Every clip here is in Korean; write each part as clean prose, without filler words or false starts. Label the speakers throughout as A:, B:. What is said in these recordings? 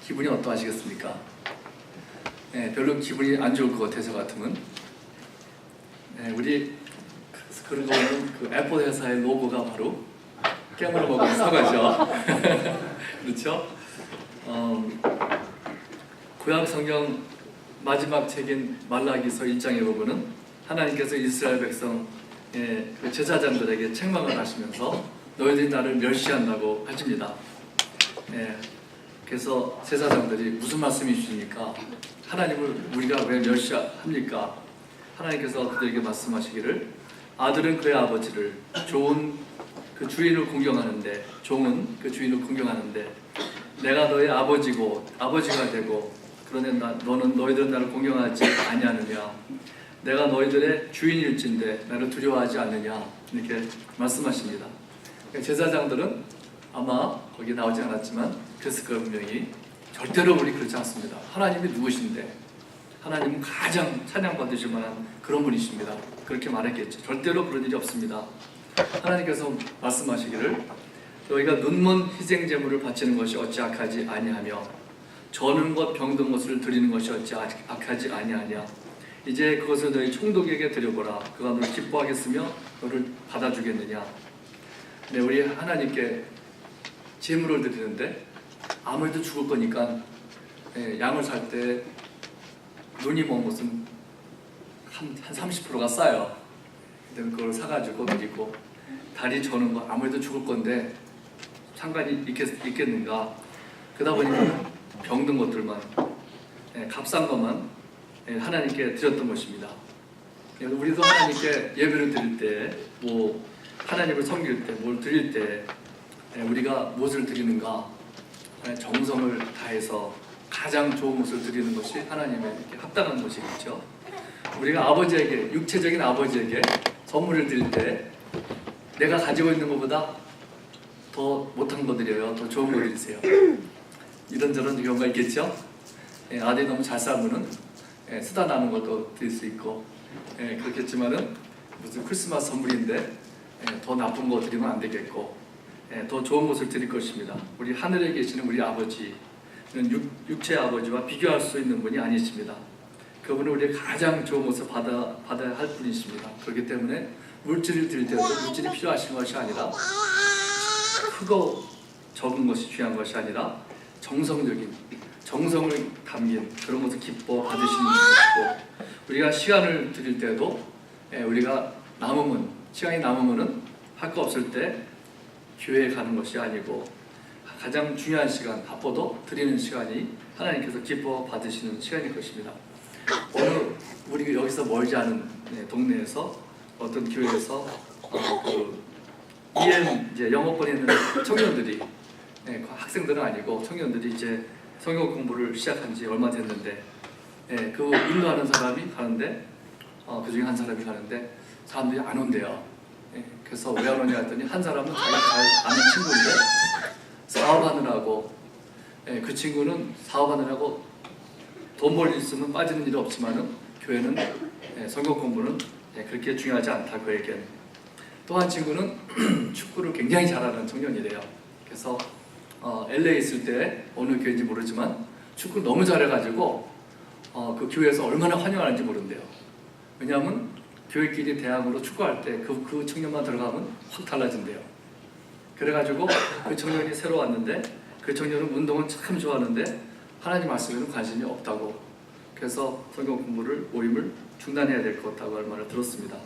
A: 기분이 어떠하시겠습니까? 별로 기분이 안 좋을 것 같아요, 저 같으면. 우리 그런 거 보면 그 애플 회사의 로고가 바로 깨물어 먹은 사과죠. 그렇죠? 구약 성경 마지막 책인 말라기서 1장에 보면은 하나님께서 이스라엘 백성 그 제사장들에게 책망을 하시면서 너희들이 나를 멸시한다고 하십니다. 그래서 제사장들이 무슨 말씀이십니까? 하나님을 우리가 왜 멸시합니까? 하나님께서 그들에게 말씀하시기를 아들은 그의 아버지를, 종은 그 주인을 공경하는데, 종은 그 주인을 공경하는데 내가 너의 아버지가 되고 그런데 너는 너희들은 나를 공경하지 아니하느냐? 내가 너희들의 주인일진데 나를 두려워하지 않느냐? 이렇게 말씀하십니다. 제사장들은 아마 거기 나오지 않았지만 그랬을 거예요, 분명히. 절대로 우리 그렇지 않습니다. 하나님이 누구신데? 하나님은 가장 찬양받으실 만한 그런 분이십니다. 그렇게 말했겠죠. 절대로 그런 일이 없습니다. 하나님께서 말씀하시기를 너희가 눈먼 희생 제물을 바치는 것이 어찌 악하지 아니하며 저는 것 병든 것을 드리는 것이 어찌 악하지 아니하냐. 이제 그것을 너희 총독에게 드려보라. 그가 너를 기뻐하겠으며 너를 받아주겠느냐. 네, 우리 하나님께 제물을 드리는데 아무래도 죽을 거니까 양을 살 때 눈이 먼 것은 한 30%가 싸요. 그다음에 그걸 사가지고 드리고 다리 저는 거 아무래도 죽을 건데 상관이 있겠는가. 그러다 보니까 병든 것들만 값싼 것만 하나님께 드렸던 것입니다. 우리도 하나님께 예배를 드릴 때, 뭐 하나님을 섬길 때, 뭘 드릴 때 우리가 무엇을 드리는가? 정성을 다해서 가장 좋은 것을 드리는 것이 하나님에게 합당한 것이겠죠. 우리가 아버지에게, 육체적인 아버지에게 선물을 드릴 때 내가 가지고 있는 것보다 더 못한 거 드려요. 더 좋은 거 드리세요. 이런저런 경우가 있겠죠. 아들이 너무 잘 싸우면은 쓰다 남은 것도 드릴 수 있고 그렇겠지만은 무슨 크리스마스 선물인데 더 나쁜 거 드리면 안 되겠고 더 좋은 것을 드릴 것입니다. 우리 하늘에 계시는 우리 아버지는 육체의 아버지와 비교할 수 있는 분이 아니십니다. 그분은 우리가 가장 좋은 것을 받아야 할 분이십니다. 그렇기 때문에 물질을 드릴 때도 물질이 필요하신 것이 아니라 크고 적은 것이 중요한 것이 아니라 정성을 담긴 그런 것을 기뻐 받으시는 것이고, 우리가 시간을 드릴 때도 우리가 시간이 남으면은 할 거 없을 때 교회에 가는 것이 아니고 가장 중요한 시간, 바빠도 드리는 시간이 하나님께서 기뻐 받으시는 시간일 것입니다. 어느 우리 여기서 멀지 않은 동네에서 어떤 교회에서 이제 영어권에 있는 청년들이, 학생들은 아니고 청년들이 이제 성경 공부를 시작한 지 얼마 됐는데 그 인도하는 사람이 가는데 그 중에 한 사람이 가는데 사람들이 안 온대요. 그래서 왜 안 오냐 했더니 한 사람은 자기가 잘 아는 친구인데 사업하느라고, 그 친구는 사업하느라고 돈 벌 일 있으면 빠지는 일이 없지만은 교회는 성경 공부는 그렇게 중요하지 않다 그에겐. 또 한 친구는 축구를 굉장히 잘하는 청년이래요. 그래서 LA에 있을 때 어느 교회인지 모르지만 축구를 너무 잘해가지고 그 교회에서 얼마나 환영하는지 모른대요. 왜냐하면 교회끼리 대항으로 축구할 때 그 청년만 들어가면 확 달라진대요. 그래가지고 그 청년이 새로 왔는데 그 청년은 운동은 참 좋아하는데 하나님 말씀에는 관심이 없다고, 그래서 성경 공부를 모임을 중단해야 될 것 같다고 할 말을 들었습니다.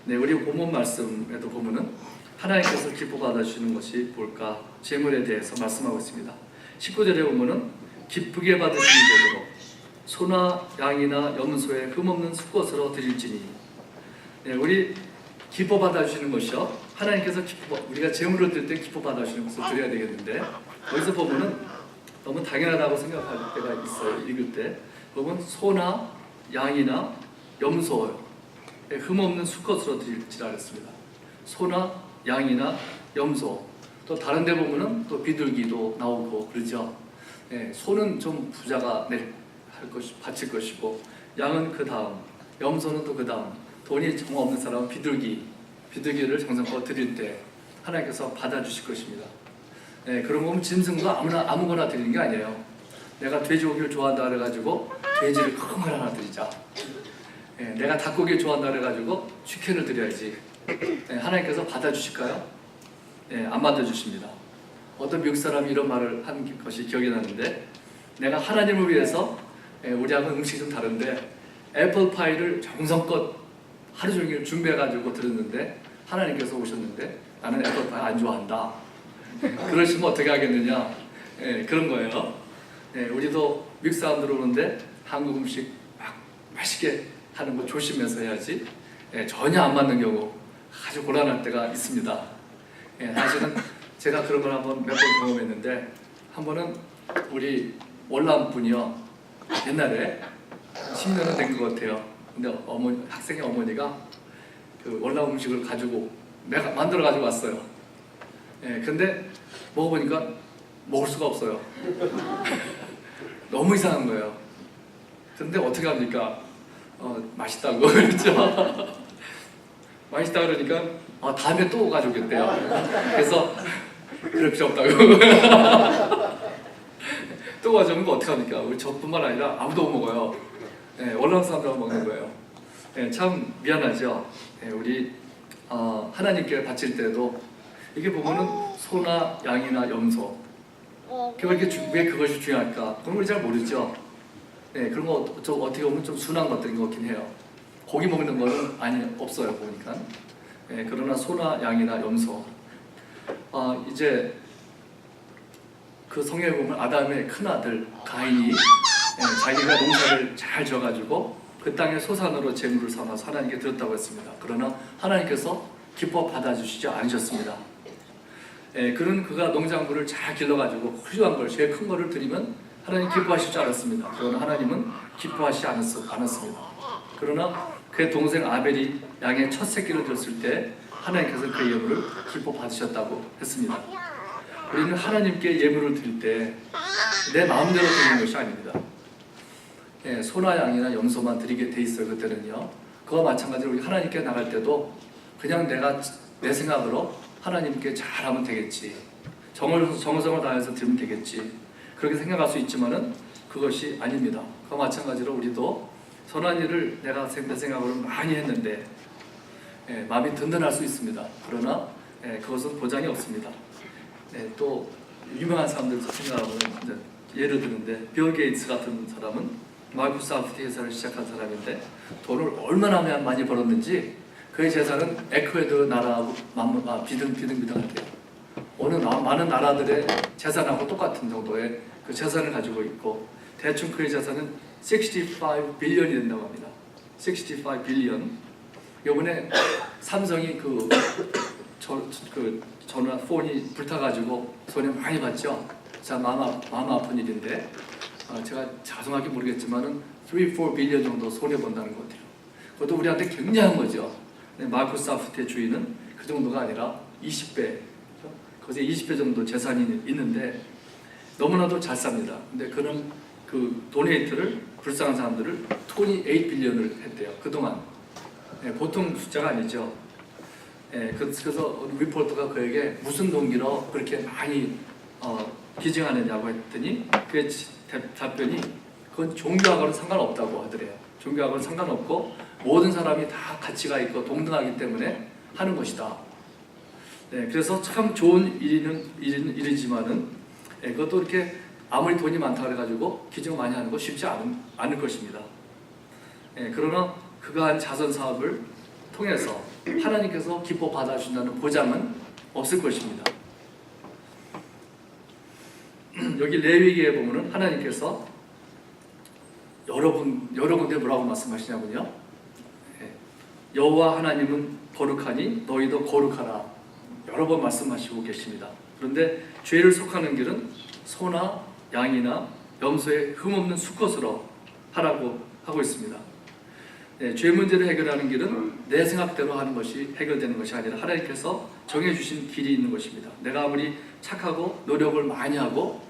A: 네, 우리 본문 말씀에도 보면은 하나님께서 기뻐 받아주시는 것이 뭘까? 재물에 대해서 말씀하고 있습니다. 19절에 보면은 기쁘게 받으시는 대로 소나 양이나 염소의 흠없는 수것으로 드릴지니. 네, 우리 기뻐 받아주시는 것이요, 하나님께서 우리가 재물을 드릴 때 기뻐 받아주시는 것을 드려야 되겠는데, 여기서 보면은 너무 당연하다고 생각할 때가 있어요. 읽을 때 보면 소나 양이나 염소의 흠없는 수컷으로 드릴지라 했습니다. 소나 양이나 염소, 또 다른 데 보면은 또 비둘기도 나오고 그러죠. 소는 좀 부자가 바칠 것이고, 양은 그 다음, 염소는 또 그 다음, 돈이 정말 없는 사람은 비둘기를 정성껏 드릴 때 하나님께서 받아주실 것입니다. 그런 거면 짐승도 아무거나 드리는 게 아니에요. 내가 돼지고기를 좋아한다 그래가지고 돼지를 큰 걸 하나 드리자. 내가 닭고기를 좋아한다 그래가지고 치킨을 드려야지. 하나님께서 받아주실까요? 안 받아주십니다. 어떤 미국 사람이 이런 말을 한 것이 기억이 나는데, 내가 하나님을 위해서, 우리하고는 음식이 좀 다른데 애플파이를 정성껏 하루 종일 준비해가지고 들었는데 하나님께서 오셨는데 나는 애플파이 안 좋아한다. 그러시면 어떻게 하겠느냐. 그런 거예요. 우리도 미국 사람들 오는데 한국 음식 막 맛있게 하는 거 조심해서 해야지. 전혀 안 맞는 경우 아주 곤란할 때가 있습니다. 사실은 제가 그런 걸 한번 몇 번 경험했는데, 한 번은 우리 월남 분이요, 옛날에 10년은 된 것 같아요. 근데 학생의 어머니가 그 월남 음식을 가지고 내가 만들어 가지고 왔어요. 근데 먹어보니까 먹을 수가 없어요. 너무 이상한 거예요. 근데 어떻게 합니까? 맛있다고 그랬죠. 맛있다 그러니까 다음에 또 가져오겠대요. 그래서 그럴 필요 없다고. 또 가져오면 어떻게 합니까? 우리 저뿐만 아니라 아무도 못 먹어요. 월남 사람들만 먹는 거예요. 참 미안하죠. 우리 하나님께 바칠 때도 이게 보면은 소나 양이나 염소, 왜 그것이 중요할까? 그런 걸 잘 모르죠. 그런 거 좀 어떻게 보면 좀 순한 것들인 것 같긴 해요. 고기 먹는 거는 없어요 보니까. 그러나 소나 양이나 염소, 이제 그 성경에 보면 아담의 큰 아들 가인이 자기가 농사를 잘 져가지고 그 땅의 소산으로 재물을 삼아서 하나님께 드렸다고 했습니다. 그러나 하나님께서 기뻐 받아주시지 않으셨습니다. 그는 그가 농작물을 잘 길러가지고 훌륭한 걸, 제일 큰 거를 드리면 하나님 기뻐하실 줄 알았습니다. 그러나 하나님은 기뻐하시지 않았습니다. 그러나 그의 동생 아벨이 양의 첫 새끼를 드렸을 때 하나님께서 그 예물을 기뻐 받으셨다고 했습니다. 우리는 하나님께 예물을 드릴 때 내 마음대로 드리는 것이 아닙니다. 소나 양이나 염소만 드리게 돼 있어요. 그때는요. 그와 마찬가지로 우리 하나님께 나갈 때도 그냥 내가 내 생각으로 하나님께 잘하면 되겠지, 정성을 다해서 드리면 되겠지, 그렇게 생각할 수 있지만은 그것이 아닙니다. 그와 마찬가지로 우리도 선한 일을 내가 내 생각으로 많이 했는데 마음이 든든할 수 있습니다. 그러나 그것은 보장이 없습니다. 또 유명한 사람들 생각하면 예를 드는데, 빌 게이츠 같은 사람은 마이크로소프트 회사를 시작한 사람인데 돈을 얼마나 많이 벌었는지 그의 재산은 에콰도르 나라하고 비등비등하대요. 많은 나라들의 재산하고 똑같은 정도의 그 재산을 가지고 있고, 대충 그의 재산은 65 빌리언이 된다고 합니다. 65 빌리언. 이번에 삼성이 전화 폰이 불타가지고 손해 많이 봤죠. 자, 마음 아픈 일인데, 제가 자세하게 모르겠지만은 3-4 빌리언 정도 손해 본다는 것 같아요. 그것도 우리한테 굉장한 거죠. 마이크로소프트의 주인은 그 정도가 아니라 20배, 거기에 20배 정도 재산이 있는데 너무나도 잘 삽니다. 근데 그는 그 도네이트를, 불쌍한 사람들을 28 빌리언을 했대요. 그동안. 보통 숫자가 아니죠. 그래서 리포터가 그에게 무슨 동기로 그렇게 많이 기증하느냐고 했더니 그의 답변이 그건 종교하고는 상관없다고 하더래요. 종교하고는 상관없고 모든 사람이 다 가치가 있고 동등하기 때문에 하는 것이다. 그래서 참 좋은 일이지만은 그것도 이렇게 아무리 돈이 많다 그래가지고 기증 많이 하는 거 쉽지 않을 것입니다. 그러나 그가 한 자선 사업을 통해서 하나님께서 기뻐 받아주신다는 보장은 없을 것입니다. 여기 레위기에 보면은 하나님께서 여러 군데 뭐라고 말씀하시냐면요. 여호와 하나님은 거룩하니 너희도 거룩하라. 여러 번 말씀하시고 계십니다. 그런데 죄를 속하는 길은 소나 양이나 염소의 흠없는 수컷으로 하라고 하고 있습니다. 죄 문제를 해결하는 길은 내 생각대로 하는 것이 해결되는 것이 아니라 하나님께서 정해주신 길이 있는 것입니다. 내가 아무리 착하고 노력을 많이 하고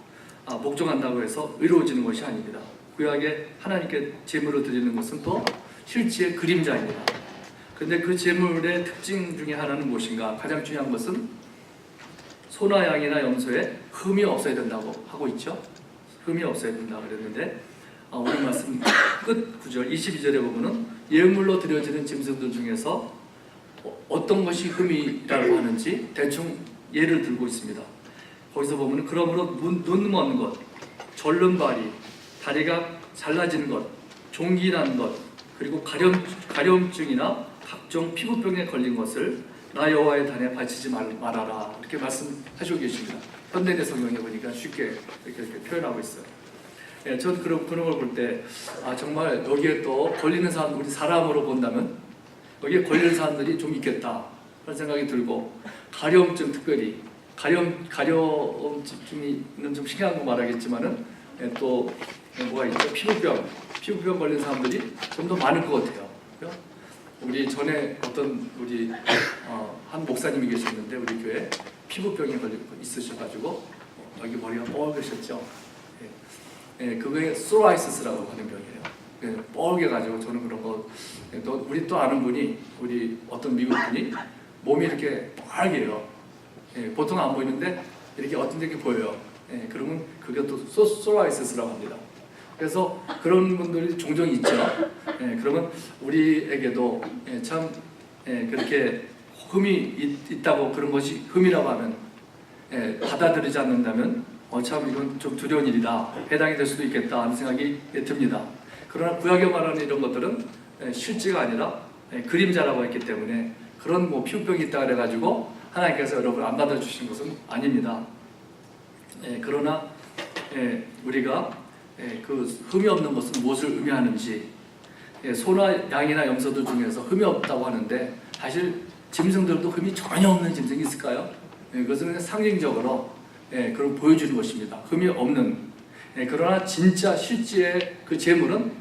A: 복종한다고 해서 의로워지는 것이 아닙니다. 구약에 하나님께 제물을 드리는 것은 또 실제의 그림자입니다. 그런데 그 제물의 특징 중에 하나는 무엇인가? 가장 중요한 것은 소나 양이나 염소에 흠이 없어야 된다고 하고 있죠. 흠이 없어야 된다고 그랬는데 우리 말씀 끝 구절 22절에 보면은 예물로 드려지는 짐승들 중에서 어떤 것이 흠이라고 하는지 대충 예를 들고 있습니다. 거기서 보면은 그러므로 눈 먼 것, 절름발이, 다리가 잘라지는 것, 종기 난 것, 그리고 가려움증이나 각종 피부병에 걸린 것을 나 여호와의 단에 바치지 말아라 이렇게 말씀하시고 계십니다. 현대의 성경에 보니까 쉽게 이렇게 표현하고 있어요. 예, 전 그런 걸 볼 때 정말 여기에 또 걸리는 사람, 우리 사람으로 본다면 여기에 걸리는 사람들이 좀 있겠다 그런 생각이 들고, 가려움증 특별히 가려움증이는 좀 신기한 거 말하겠지만은 또 뭐가 있죠? 피부병 걸린 사람들이 좀 더 많을 것 같아요. 그죠? 우리 전에 어떤 우리 한 목사님이 계셨는데 우리 교회 피부병이 있으셔가지고 여기 머리가 뻘개셨죠. 예, 그게 소라이시스라고 하는 병이에요. 예, 뻘개가지고 저는 그런 거. 우리 또 아는 분이 우리 어떤 미국 분이 몸이 이렇게 빨개요. 예, 보통 안 보이는데 이렇게 어떤 데 보여요. 예, 그러면 그게 또 소라이시스라고 합니다. 그래서 그런 분들이 종종 있죠. 예, 그러면 우리에게도 참 그렇게 흠이 있다고, 그런 것이 흠이라고 하면 받아들이지 않는다면 참 이건 좀 두려운 일이다, 해당이 될 수도 있겠다 하는 생각이 듭니다. 그러나 구약에 말하는 이런 것들은 실제가 아니라 그림자라고 했기 때문에 그런 뭐 피부병이 있다 그래가지고 하나님께서 여러분을 안 받아주신 것은 아닙니다. 그러나 우리가 그 흠이 없는 것은 무엇을 의미하는지, 소나 양이나 염소들 중에서 흠이 없다고 하는데 사실 짐승들도 흠이 전혀 없는 짐승이 있을까요? 그것은 그냥 상징적으로 그걸 보여주는 것입니다. 흠이 없는. 그러나 진짜 실제의 그 제물은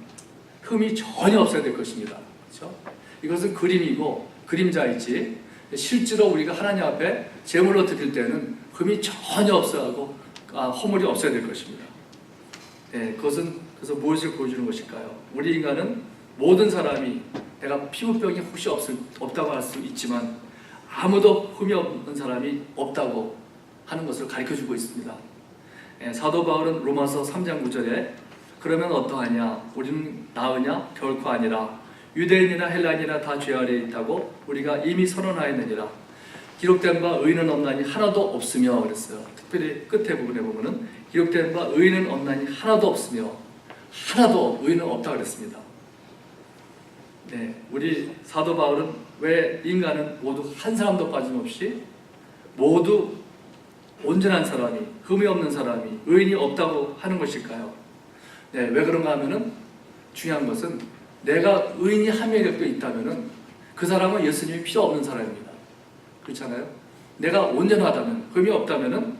A: 흠이 전혀 없어야 될 것입니다. 그렇죠? 이것은 그림이고 그림자이지 실제로 우리가 하나님 앞에 제물로 드릴 때는 흠이 전혀 없어하고 허물이 없어야 될 것입니다. 그것은 그래서 무엇을 보여주는 것일까요? 우리 인간은 모든 사람이 내가 피부병이 혹시 없다고 할 수 있지만 아무도 흠이 없는 사람이 없다고 하는 것을 가르쳐주고 있습니다. 사도 바울은 로마서 3장 9절에 그러면 어떠하냐? 우리는 나으냐? 결코 아니라 유대인이나 헬라인이나 다 죄 아래에 있다고 우리가 이미 선언하였느니라. 기록된 바 의인은 없나니 하나도 없으며 그랬어요. 특별히 끝에 부분에 보면은 기록된 바 의인은 없나니 하나도 없으며, 하나도 의인은 없다 그랬습니다. 우리 사도 바울은 왜 인간은 모두 한 사람도 빠짐없이 모두 온전한 사람이, 흠이 없는 사람이, 의인이 없다고 하는 것일까요? 왜 그런가 하면은 중요한 것은 내가 의인이 한 명이라도 있다면은 그 사람은 예수님이 필요 없는 사람입니다. 그렇잖아요? 내가 온전하다면, 흠이 없다면은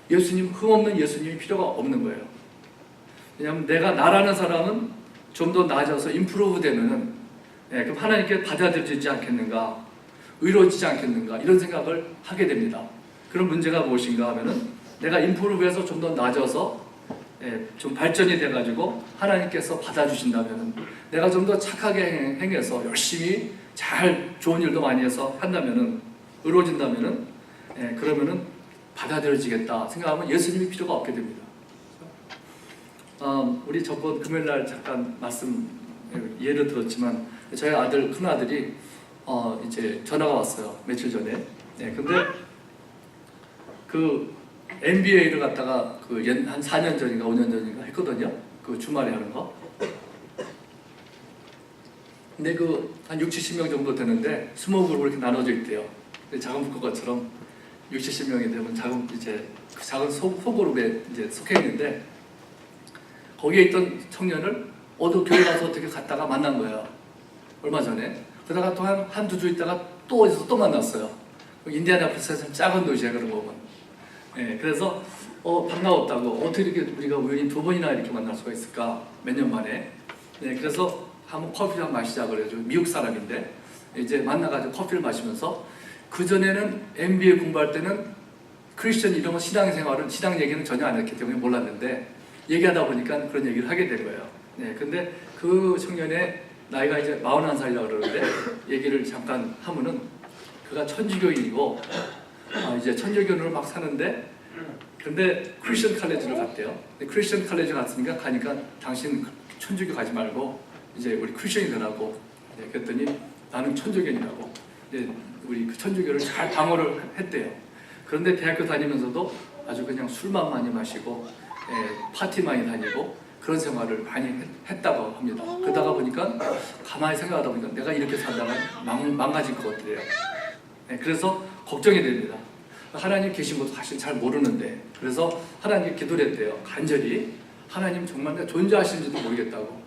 A: 흠 없는 예수님이 필요가 없는 거예요. 왜냐하면 나라는 사람은 좀 더 나아져서 임프루브 되면은 그럼 하나님께 받아들여지지 않겠는가, 의로워지지 않겠는가, 이런 생각을 하게 됩니다. 그런 문제가 무엇인가 하면은 내가 임프루브해서 좀 더 나아져서 좀 발전이 돼가지고 하나님께서 받아주신다면은, 내가 좀 더 착하게 행해서 열심히 잘 좋은 일도 많이 해서 한다면은, 의로워진다면은 그러면은 받아들여지겠다 생각하면 예수님이 필요가 없게 됩니다. 우리 저번 금요일날 잠깐 말씀 예를 들었지만 저희 큰 아들이 이제 전화가 왔어요. 며칠 전에. 근데 그 MBA를 갖다가 한 4년 전인가 5년 전인가 했거든요. 그 주말에 하는 거. 근데 한 60, 70명 정도 되는데 스모그룹으로 이렇게 나눠져 있대요. 작은 북극과처럼 60, 70명이 되면 작은 소그룹에 이제 속해 있는데, 거기에 있던 청년을 어느 교회 가서 어떻게 갔다가 만난 거예요. 얼마 전에. 그러다가 또 한두 주 있다가 또 어디서 또 만났어요. 인디애나폴리스에서 작은 도시에 그런 거면. 그래서 반가웠다고, 어떻게 이렇게 우리가 우연히 두 번이나 이렇게 만날 수가 있을까, 몇 년 만에. 그래서 한번 커피 좀 마시자 그래가지고, 미국 사람인데 이제 만나가지고 커피를 마시면서, 그전에는 MBA 공부할 때는 크리스천 이런 거 신앙 얘기는 전혀 안 했기 때문에 몰랐는데, 얘기하다 보니까 그런 얘기를 하게 된 거예요. 근데 그 청년의 나이가 이제 41살이라고 그러는데, 얘기를 잠깐 하면은 그가 천주교인이고 이제 천주교를 막 사는데, 근데 크리스천 칼레지를 갔대요. 근데 크리스천 칼레지 갔으니까 가니까 당신 천주교 가지 말고 이제 우리 크리스천이 되라고. 그랬더니 나는 천주교인이라고. 우리 그 천주교를 잘 방어를 했대요. 그런데 대학교 다니면서도 아주 그냥 술만 많이 마시고 파티 많이 다니고 그런 생활을 많이 했다고 합니다. 그러다가 보니까 가만히 생각하다 보니까 내가 이렇게 살다가 망가질 것 같더래요. 그래서 걱정이 됩니다. 하나님 계신 것도 사실 잘 모르는데, 그래서 하나님께 기도를 했대요. 간절히 하나님 정말 내가 존재하시는지도 모르겠다고.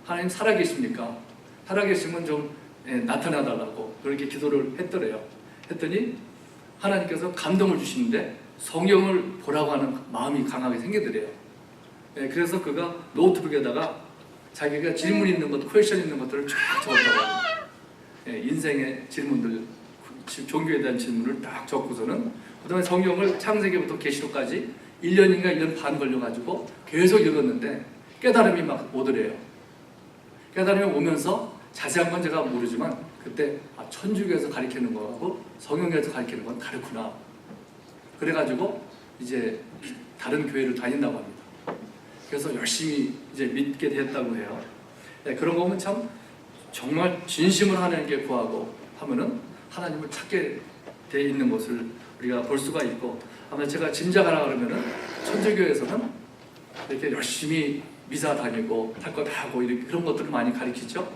A: 하나님 살아계십니까? 살아계시면 좀 나타나달라고 그렇게 기도를 했더래요. 했더니 하나님께서 감동을 주시는데 성경을 보라고 하는 마음이 강하게 생기더래요. 그래서 그가 노트북에다가 자기가 질문 있는 것, 퀘션 있는 것들을 쫙 적었다고 합니다. 인생의 질문들, 종교에 대한 질문을 딱 적고서는 그 다음에 성경을 창세기부터 계시록까지 1년인가 1년 반 걸려가지고 계속 읽었는데 깨달음이 막 오더래요. 깨달음이 오면서 자세한 건 제가 모르지만 그때 천주교에서 가르치는 거하고 성경에서 가르치는 건 다르구나. 그래가지고 이제 다른 교회를 다닌다고 합니다. 그래서 열심히 이제 믿게 됐다고 해요. 그런 거 보면 참 정말 진심으로 하나님께 구하고 하면은 하나님을 찾게 돼 있는 것을 우리가 볼 수가 있고, 아마 제가 짐작하라 그러면은 천주교에서는 이렇게 열심히 미사 다니고 할 거 다 하고 이렇게 그런 것들을 많이 가르치죠.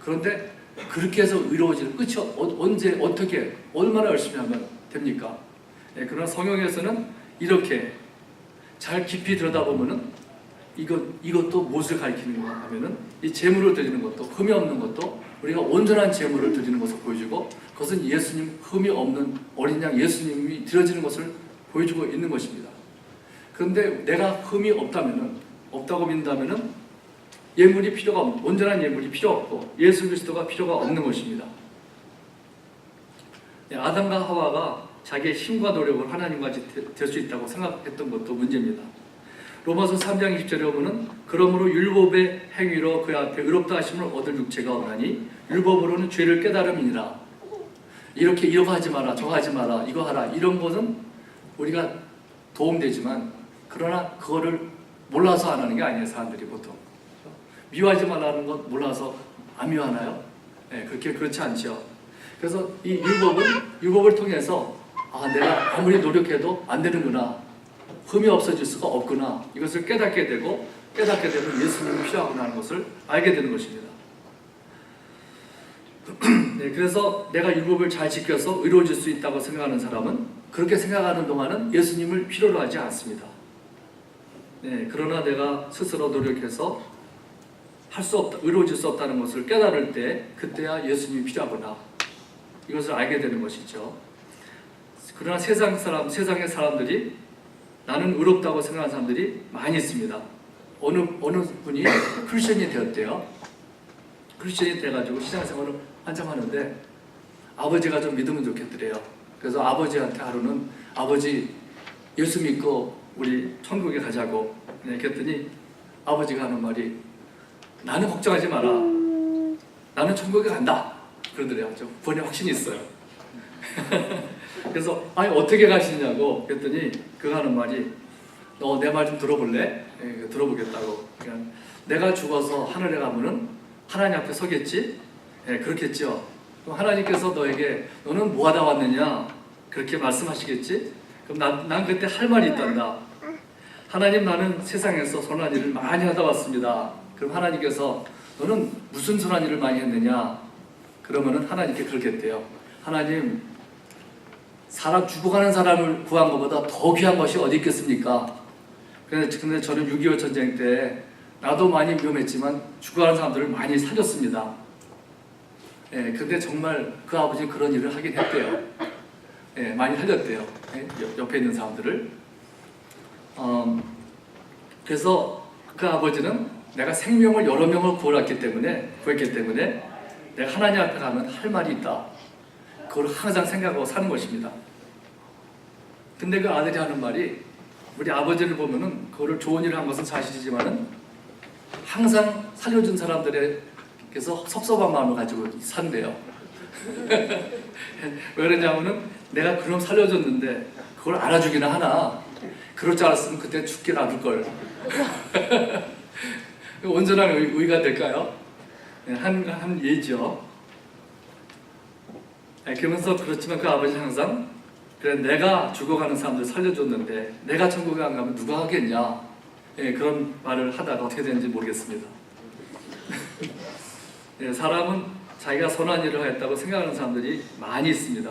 A: 그런데 그렇게 해서 의로워지는 끝이 언제 어떻게 얼마나 열심히 하면 됩니까? 그러나 성경에서는 이렇게 잘 깊이 들여다보면은 이것도 무엇을 가리키는가 하면은 이 제물을 드리는 것도 흠이 없는 것도 우리가 온전한 제물을 드리는 것을 보여주고, 그것은 예수님 흠이 없는 어린 양 예수님이 드려지는 것을 보여주고 있는 것입니다. 그런데 내가 흠이 없다고 믿는다면은 예물이 필요가 없고 온전한 예물이 필요 없고 예수 그리스도가 필요가 없는 것입니다. 아담과 하와가 자기의 힘과 노력으로 하나님과 같이 될 수 있다고 생각했던 것도 문제입니다. 로마서 3장 20절에 보면은 그러므로 율법의 행위로 그 앞에 의롭다 하심을 얻을 육체가 없나니 율법으로는 죄를 깨달음이니라. 이거 하지 마라, 저거 하지 마라, 이거 하라, 이런 것은 우리가 도움되지만, 그러나 그거를 몰라서 안 하는 게 아니에요. 사람들이 보통 미워하지 말라는 것 몰라서 안 미워하나요? 그렇지 않죠. 그래서 이 율법을 통해서 내가 아무리 노력해도 안 되는구나, 흠이 없어질 수가 없구나, 이것을 깨닫게 되면 예수님이 필요하구나 하는 것을 알게 되는 것입니다. 그래서 내가 율법을 잘 지켜서 의로워질 수 있다고 생각하는 사람은 그렇게 생각하는 동안은 예수님을 필요로 하지 않습니다. 그러나 내가 스스로 노력해서 의로워질 수 없다는 것을 깨달을 때 그때야 예수님이 필요하구나, 이것을 알게 되는 것이죠. 그러나 세상의 사람들이, 나는 의롭다고 생각하는 사람들이 많이 있습니다. 어느 분이 크리스천이 되었대요. 크리스천이 돼가지고 신앙생활을 한참 하는데 아버지가 좀 믿으면 좋겠더래요. 그래서 아버지한테 하루는 아버지 예수 믿고 우리 천국에 가자고. 그랬더니 아버지가 하는 말이 나는 걱정하지 마라, 나는 천국에 간다 그러더래요. 좀 구원의 확신이 있어요. 그래서 어떻게 가시냐고 그랬더니 그가 하는 말이 너 내 말 좀 들어볼래? 들어보겠다고. 그냥 내가 죽어서 하늘에 가면은 하나님 앞에 서겠지? 그렇겠죠. 그럼 하나님께서 너에게 너는 뭐 하다 왔느냐? 그렇게 말씀하시겠지? 그럼 난 그때 할 말이 있단다. 하나님, 나는 세상에서 선한 일을 많이 하다 왔습니다. 그럼 하나님께서 너는 무슨 선한 일을 많이 했느냐? 그러면은 하나님께 그러겠대요. 하나님, 죽어가는 사람을 구한 것보다 더 귀한 것이 어디 있겠습니까? 근데 저는 6.25 전쟁 때 나도 많이 위험했지만 죽어가는 사람들을 많이 살렸습니다. 근데 정말 그 아버지는 그런 일을 하긴 했대요. 많이 살렸대요. 옆에 있는 사람들을. 그래서 그 아버지는 내가 생명을 여러 명을 구했기 때문에 내가 하나님 앞에 가면 할 말이 있다, 그걸 항상 생각하고 사는 것입니다. 근데 그 아들이 하는 말이, 우리 아버지를 보면은 그거를 좋은 일을 한 것은 사실이지만은 항상 살려준 사람들에게서 섭섭한 마음을 가지고 산대요. 왜 그러냐면은 내가 그럼 살려줬는데 그걸 알아주기는 하나. 그럴 줄 알았으면 그때 죽게 놔둘 걸. 온전한 의가 될까요? 한 예죠. 그러면서 그렇지만 그 아버지는 항상 그래 내가 죽어가는 사람들 살려줬는데 내가 천국에 안 가면 누가 하겠냐, 그런 말을 하다가 어떻게 되는지 모르겠습니다. 사람은 자기가 선한 일을 했다고 생각하는 사람들이 많이 있습니다.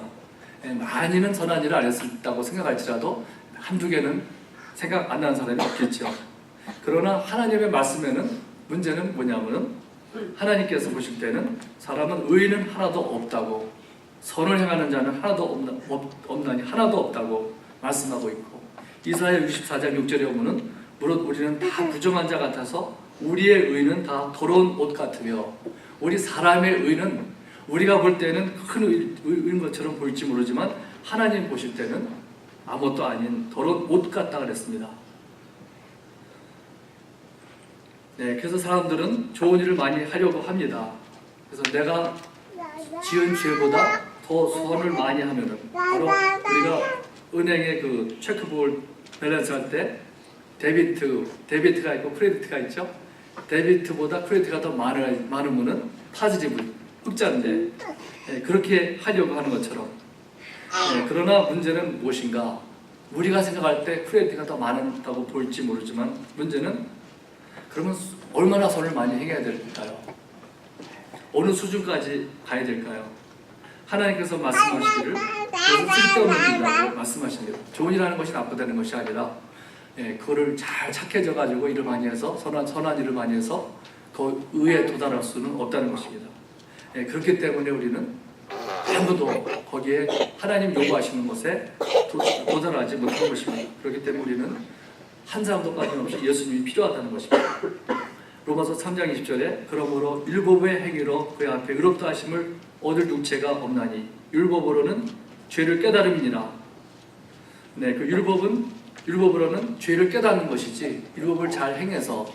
A: 많이는 선한 일을 안 했다고 생각할지라도 한두 개는 생각 안 나는 사람이 없겠죠. 그러나 하나님의 말씀에는 문제는 뭐냐면은 하나님께서 보실 때는 사람은 의인은 하나도 없다고, 선을 행하는 자는 하나도 없나니 하나도 없다고 말씀하고 있고, 이사야 64장 6절에 보면은 무릇 우리는 다 부정한 자 같아서 우리의 의는 다 더러운 옷 같으며, 우리 사람의 의는 우리가 볼 때는 큰 의인 것처럼 보일지 모르지만 하나님 보실 때는 아무것도 아닌 더러운 옷 같다 그랬습니다. 그래서 사람들은 좋은 일을 많이 하려고 합니다. 그래서 내가 지은 죄보다 더 선을 많이 하면은, 바로 우리가 은행에 그 체크볼 밸런스 할 때 데비트가 있고 크레디트가 있죠. 데비트보다 크레디트가 더 많으면은 파지티브, 흑자인데, 그렇게 하려고 하는 것처럼. 그러나 문제는 무엇인가? 우리가 생각할 때 크레디트가 더 많다고 보일지 모르지만 문제는 그러면 얼마나 선을 많이 행해야 될까요? 어느 수준까지 가야 될까요? 하나님께서 말씀하시기를 그것은 쓸데없는 일이라고 말씀하십니다. 좋은 일하는 것이 나쁘다는 것이 아니라 그거를 잘 착해져 가지고 일을 많이 해서 선한 일을 많이 해서 그 의에 도달할 수는 없다는 것입니다. 그렇기 때문에 우리는 아무도 거기에 하나님 요구하시는 것에 도달하지 못하는 것입니다. 그렇기 때문에 우리는 한 사람도 빠짐없이 예수님이 필요하다는 것입니다. 로마서 3장 20절에 그러므로 율법의 행위로 그의 앞에 의롭다 하심을 얻을 육체가 없나니 율법으로는 죄를 깨달음이니라. 그 율법으로는 죄를 깨닫는 것이지 율법을 잘 행해서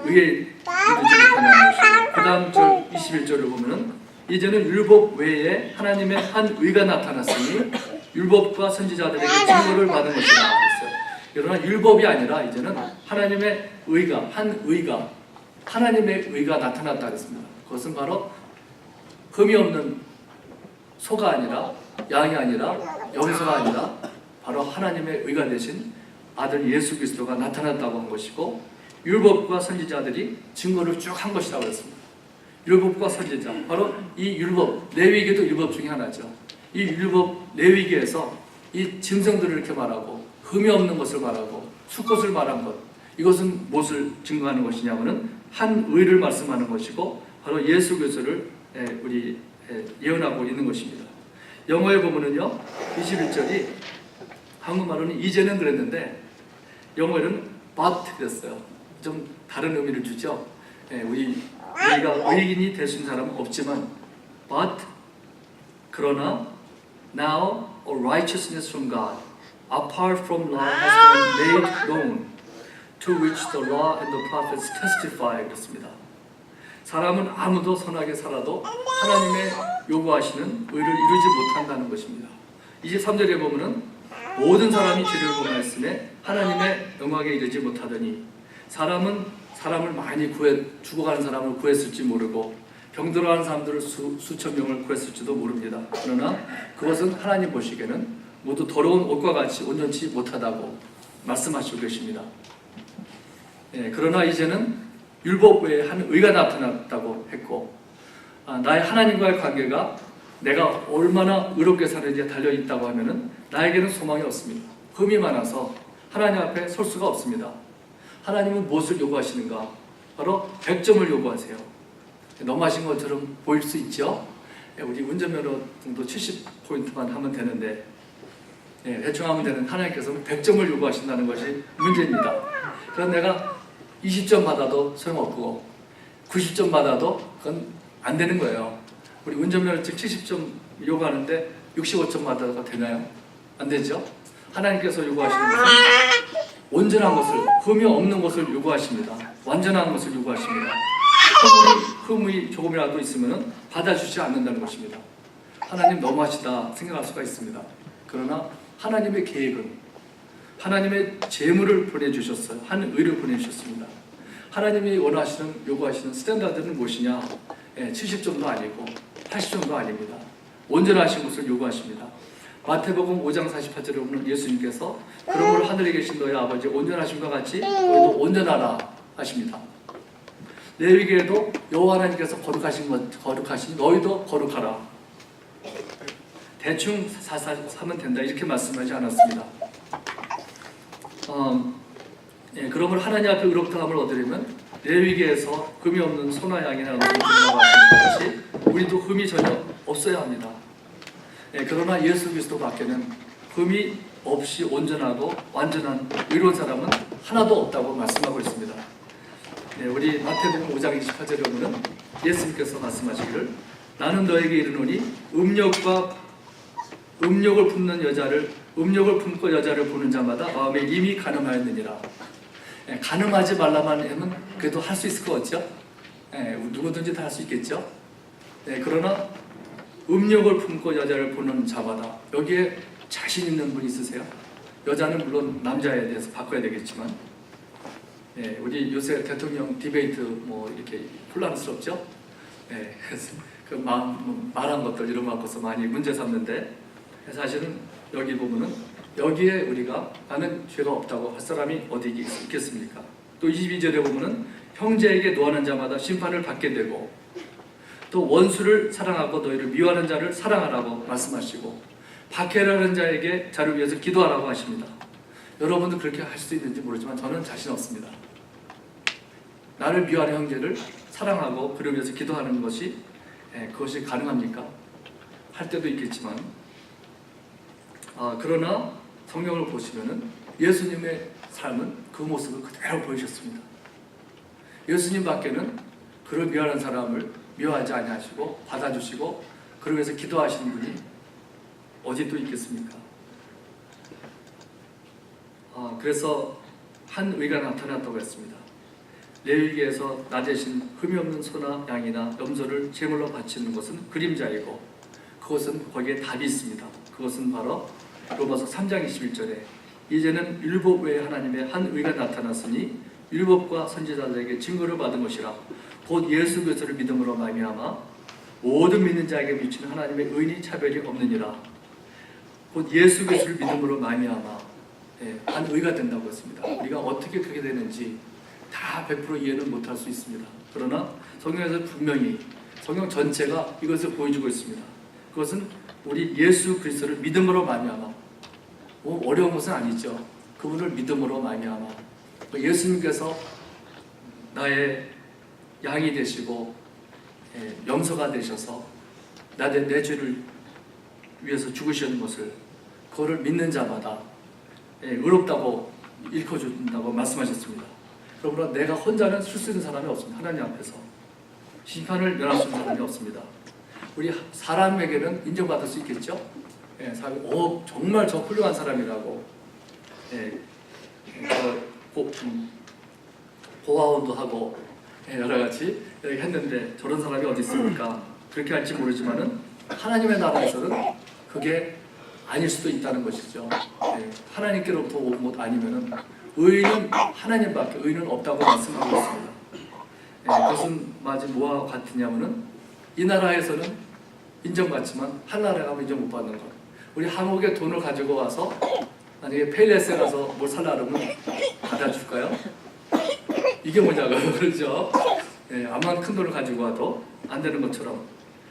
A: 의에 이르지 못하는 것이고, 그 다음 절 21절을 보면은 이제는 율법 외에 하나님의 한 의가 나타났으니 율법과 선지자들에게 증거를 받은 것이라 했어요. 그러나 율법이 아니라 이제는 하나님의 의가, 하나님의 의가 나타났다 했습니다. 그것은 바로 흠이 없는 소가 아니라, 양이 아니라, 염소가 아니라 바로 하나님의 의가 되신 아들 예수 그리스도가 나타났다고 한 것이고, 율법과 선지자들이 증거를 쭉 한 것이라고 했습니다. 율법과 선지자, 바로 이 율법, 레위기도 율법 중에 하나죠. 이 율법 레위기에서 이 짐승들을 이렇게 말하고 흠이 없는 것을 말하고 수컷을 말한 것, 이것은 무엇을 증거하는 것이냐면은 한 의를 말씀하는 것이고 바로 예수 그리스도를 우리 예언하고 있는 것입니다. 영어에 보면은요 21절이 한국말로는 이제는 그랬는데 영어에는 but 그랬어요. 좀 다른 의미를 주죠. 우리가 의인이 될 수 있는 사람은 없지만 but 그러나 now a righteousness from God apart from law has been made known to which the law and the prophets testify 그렇습니다. 사람은 아무도 선하게 살아도 하나님의 요구하시는 의를 이루지 못한다는 것입니다. 23절에 보면은 모든 사람이 죄를 범하였음에 하나님의 영광에 이르지 못하더니 사람은 사람을 많이 죽어가는 사람을 구했을지 모르고 병들어가는 사람들을 수천 명을 구했을지도 모릅니다. 그러나 그것은 하나님 보시기에는 모두 더러운 옷과 같이 온전치 못하다고 말씀하시고 계십니다. 그러나 이제는 율법 외에 한 의가 나타났다고 했고, 나의 하나님과의 관계가 내가 얼마나 의롭게 사는지에 달려있다고 하면은 나에게는 소망이 없습니다. 흠이 많아서 하나님 앞에 설 수가 없습니다. 하나님은 무엇을 요구하시는가? 바로 100점을 요구하세요. 너무하신 것처럼 보일 수 있죠? 우리 운전면허 정도 70포인트만 하면 되는데 대충 하면 되는 하나님께서는 100점을 요구하신다는 것이 문제입니다. 그래서 내가 20점 받아도 소용없고 90점 받아도 그건 안 되는 거예요. 우리 운전면허증 70점 요구하는데 65점 받아도 되나요? 안 되죠? 하나님께서 요구하시는 것은 온전한 것을, 흠이 없는 것을 요구하십니다. 완전한 것을 요구하십니다. 흠이 조금이라도 있으면 받아주지 않는다는 것입니다. 하나님 너무하시다 생각할 수가 있습니다. 그러나 하나님의 계획은 하나님의 재물을 보내주셨어요. 한 의를 보내주셨습니다. 하나님이 원하시는 요구하시는 스탠다드는 무엇이냐? 70점도 아니고 80점도 아닙니다. 온전하신 것을 요구하십니다. 마태복음 5장 48절에 보면 예수님께서 그러므로 하늘에 계신 너희 아버지 온전하심과 같이 너희도 온전하라 하십니다. 레위기에도 여호와 하나님께서 거룩하시니 너희도 거룩하라. 대충 사면 된다 이렇게 말씀하지 않았습니다. 그러므로 하나님 앞에 의롭다함을 얻으려면 레위기에서 흠이 없는 소나 양이나 음식을 드리라고 하신 것이 우리도 흠이 전혀 없어야 합니다. 그러나 예수 그리스도 밖에는 흠이 없이 온전하고 완전한 의로운 사람은 하나도 없다고 말씀하고 있습니다. 우리 마태복음 5장 28절에 보면 예수님께서 말씀하시기를 나는 너에게 이르노니 음욕을 품고 여자를 보는 자마다 마음에 이미 간음하였느니라. 간음하지 말라만 하면 그래도 할 수 있을 것 같죠? 누구든지 다 할 수 있겠죠? 그러나 음욕을 품고 여자를 보는 자마다 여기에 자신 있는 분 있으세요? 여자는 물론 남자에 대해서 바꿔야 되겠지만 우리 요새 대통령 디베이트 이렇게 혼란스럽죠? 그래서 그 말한 것들 이런 거 갖고서 많이 문제 삼는데 사실은 여기 보면은 여기에 우리가 나는 죄가 없다고 할 사람이 어디 있겠습니까? 또 22절에 보면은 형제에게 노하는 자마다 심판을 받게 되고 또 원수를 사랑하고 너희를 미워하는 자를 사랑하라고 말씀하시고 박해라는 자를 위해서 기도하라고 하십니다. 여러분도 그렇게 할 수 있는지 모르지만 저는 자신 없습니다. 나를 미워하는 형제를 사랑하고 그를 위해서 기도하는 것이 그것이 가능합니까? 할 때도 있겠지만 그러나 성경을 보시면은 예수님의 삶은 그 모습을 그대로 보이셨습니다. 예수님 밖에는 그를 미워하는 사람을 미워하지 아니하시고 받아주시고 그를 위해서 기도하시는 분이 어디 또 있겠습니까? 그래서 한 의가 나타났다고 했습니다. 레위기에서 나 대신 흠이 없는 소나 양이나 염소를 제물로 바치는 것은 그림자이고 그것은 거기에 답이 있습니다. 그것은 바로 로마서 3장 21절에 이제는 율법 외에 하나님의 한 의가 나타났으니 율법과 선지자들에게 증거를 받은 것이라 곧 예수 그리스도를 믿음으로 말미암아 모든 믿는 자에게 미치는 하나님의 의인이 차별이 없느니라. 곧 예수 그리스도를 믿음으로 말미암아 한 의가 된다고 했습니다. 우리가 어떻게 그렇게 되는지 다 100% 이해는 못할 수 있습니다. 그러나 성경에서 분명히 성경 전체가 이것을 보여주고 있습니다. 그것은 우리 예수 그리스도를 믿음으로 말미암아 어려운 것은 아니죠. 그분을 믿음으로 말미암아 예수님께서 나의 양이 되시고 염소가 되셔서 내 죄를 위해서 죽으시는 것을 그거를 믿는 자마다 의롭다고 일컬어준다고 말씀하셨습니다. 그러므로 내가 혼자는 쓸 수 있는 사람이 없습니다. 하나님 앞에서 심판을 면할 수 있는 사람이 없습니다. 우리 사람에게는 인정받을 수 있겠죠? 정말 저 훌륭한 사람이라고 고아원도 하고 여러 가지 했는데 저런 사람이 어디 있습니까? 그렇게 할지 모르지만은 하나님의 나라에서는 그게 아닐 수도 있다는 것이죠. 하나님께로부터 온 것 아니면은 의인은 하나님밖에 의인은 없다고 말씀하고 있습니다. 그것은 마치 뭐와 같으냐면은 이 나라에서는 인정받지만 한 나라에 가면 인정 못 받는 것. 우리 한국에 돈을 가지고 와서 만약에 페일레스에 가서 뭘 살라 그러면 받아줄까요? 이게 뭐냐고 그러죠. 암만 큰 돈을 가지고 와도 안 되는 것처럼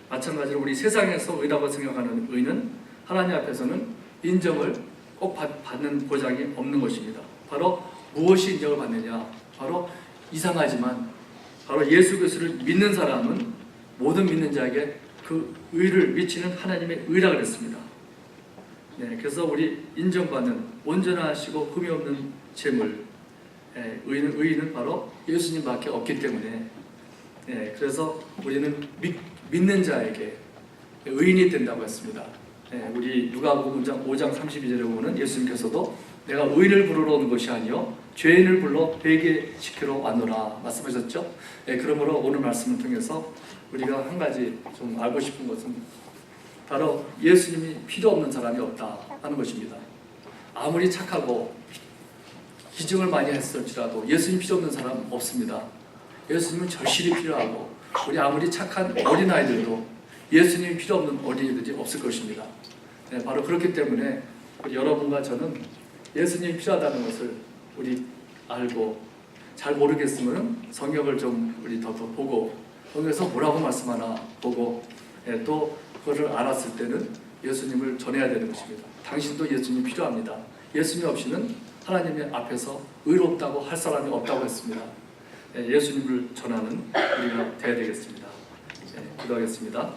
A: 마찬가지로 우리 세상에서 의라고 생각하는 의는 하나님 앞에서는 인정을 꼭 받는 보장이 없는 것입니다. 바로 무엇이 인정을 받느냐? 바로 이상하지만 바로 예수 그리스도를 믿는 사람은 모든 믿는 자에게 그 의를 미치는 하나님의 의라 그랬습니다. 그래서 우리 인정받는 온전하시고 흠이 없는 재물 의인은 바로 예수님밖에 없기 때문에 그래서 우리는 믿는 자에게 의인이 된다고 했습니다. 우리 누가복음 5장 32절에 보면 예수님께서도 내가 의인을 부르러 온 것이 아니요 죄인을 불러 회개시키러 왔노라 말씀하셨죠. 그러므로 오늘 말씀을 통해서 우리가 한 가지 좀 알고 싶은 것은 바로 예수님이 필요 없는 사람이 없다 하는 것입니다. 아무리 착하고 기증을 많이 했을지라도 예수님 필요 없는 사람 없습니다. 예수님은 절실히 필요하고 우리 아무리 착한 어린아이들도 예수님이 필요 없는 어린이들이 없을 것입니다. 바로 그렇기 때문에 여러분과 저는 예수님이 필요하다는 것을 우리 알고, 잘 모르겠으면 성경을 좀 우리 더 보고 성경에서 뭐라고 말씀하나 보고 또 그것을 알았을 때는 예수님을 전해야 되는 것입니다. 당신도 예수님 필요합니다. 예수님 없이는 하나님의 앞에서 의롭다고 할 사람이 없다고 했습니다. 예수님을 전하는 우리가 되어야 되겠습니다. 기도하겠습니다.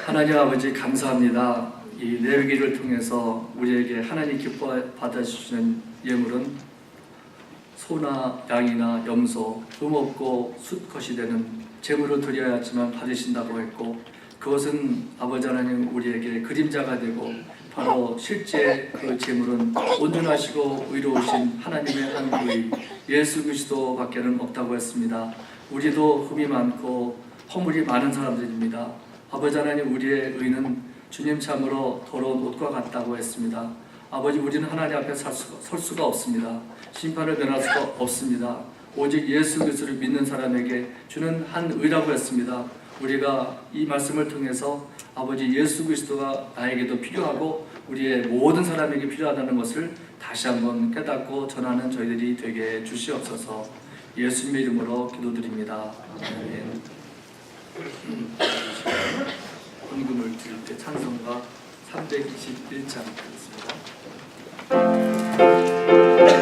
A: 하나님 아버지 감사합니다. 이 레위기를 통해서 우리에게 하나님 기뻐 받아주시는 예물은 소나 양이나 염소, 흠없고 숫것이 되는 제물을 드려야지만 받으신다고 했고, 그것은 아버지 하나님 우리에게 그림자가 되고 바로 실제 그 제물은 온전하시고 의로우신 하나님의 한 의 예수 그리스도밖에는 없다고 했습니다. 우리도 흠이 많고 허물이 많은 사람들입니다. 아버지 하나님 우리의 의는 주님 참으로 더러운 옷과 같다고 했습니다. 아버지 우리는 하나님 앞에 설 수가 없습니다. 심판을 면할 수가 없습니다. 오직 예수 그리스도를 믿는 사람에게 주는 한 의라고 했습니다. 우리가 이 말씀을 통해서 아버지 예수 그리스도가 나에게도 필요하고 우리의 모든 사람에게 필요하다는 것을 다시 한번 깨닫고 전하는 저희들이 되게 주시옵소서. 예수님의 이름으로 기도드립니다. 아멘. 헌금을 드릴 때 찬송가 321장 드리겠습니다.